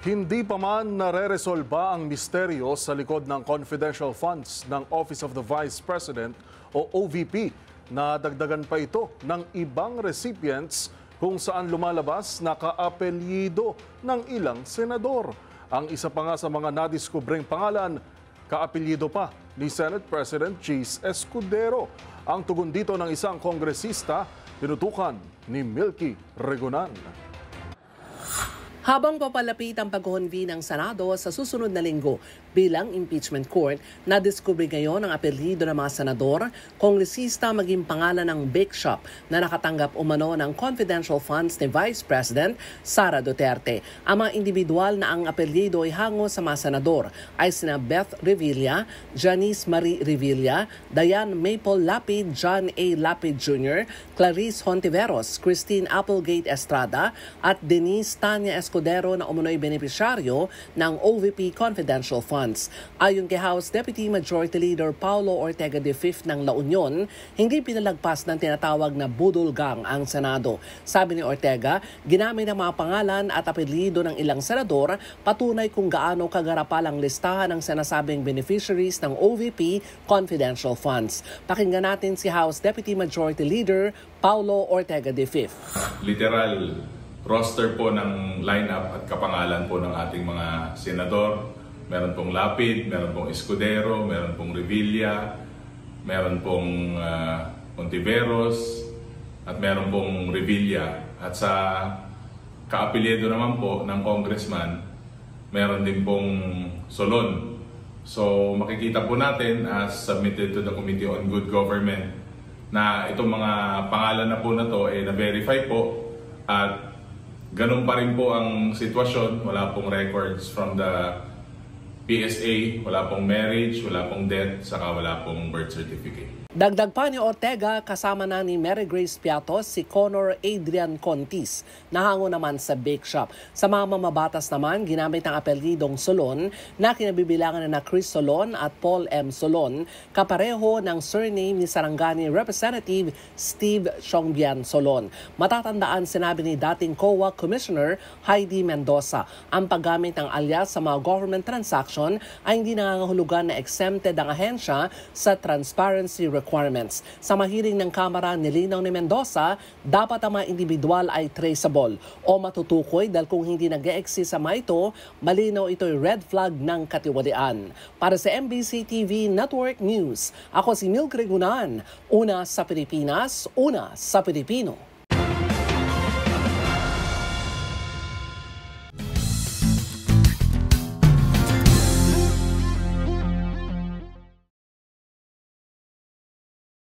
Hindi pa man nare-resolba ang misteryo sa likod ng confidential funds ng Office of the Vice President o OVP. Nadagdagan pa ito ng ibang recipients kung saan lumalabas na kaapelyido ng ilang senador. Ang isa pa nga sa mga nadiskubreng pangalan, kaapelyido pa ni Senate President Cheese Escudero. Ang tugon dito ng isang kongresista, tinutukan ni Milky Regunan. Habang papalapit ang pag-convene ng Senado sa susunod na linggo bilang impeachment court, nadiskubre ngayon ang apelyido ng mga senador, kongresista maging pangalan ng bake shop na nakatanggap umano ng confidential funds ni Vice President Sara Duterte. Ang mga individual na ang apelyido ay hango sa mga senador ay sina Beth Revilla, Janice Marie Revilla, Diane Maple Lapid, John A. Lapid Jr., Clarice Hontiveros, Christine Applegate Estrada at Denise Tanya Escudero na umunoy benepisyaryo ng OVP confidential funds. Ayon kay House Deputy Majority Leader Paulo Ortega V ng La Union, hindi pinalagpas ng tinatawag na budol gang ang Senado. Sabi ni Ortega, ginamit ang mga pangalan at apelyido ng ilang senador patunay kung gaano kagarapal ang listahan ng sinasabing beneficiaries ng OVP confidential funds. Pakinggan natin si House Deputy Majority Leader Paulo Ortega V. Literal roster po ng lineup at kapangalan po ng ating mga senador. Meron pong Lapid, meron pong Escudero, meron pong Revilla, meron pong Ontiveros, at meron pong Revilla. At sa kaapelyido naman po ng congressman, meron din pong Solon. So makikita po natin as submitted to the Committee on Good Government na itong mga pangalan na po na to ay na-verify po at ganun pa rin po ang sitwasyon. Wala pong records from the PSA, wala pong marriage, wala pong death, saka wala pong birth certificate. Dagdag pa ni Ortega, kasama na ni Mary Grace Piatos si Conor Adrian Contis, nahango naman sa bake shop. Sa mga mamabatas naman, ginamit ang apelyidong Solon na kinabibilangan na Chris Solon at Paul M. Solon, kapareho ng surname ni Sarangani Representative Steve Chongbian Solon. Matatandaan, sinabi ni dating COA Commissioner Heidi Mendoza, ang paggamit ng alias sa mga government transaction ay hindi nangangahulugan na exempted ang ahensya sa transparency requirements. Sa mahiring ng Kamara, nilinaw ni Mendoza, dapat ang mga individual ay traceable o matutukoy dahil kung hindi nag-e-exist sa mga ito, malinaw ito'y red flag ng katiwalian. Para sa MBC TV Network News, ako si Milky Regunan, una sa Pilipinas, una sa Pilipino.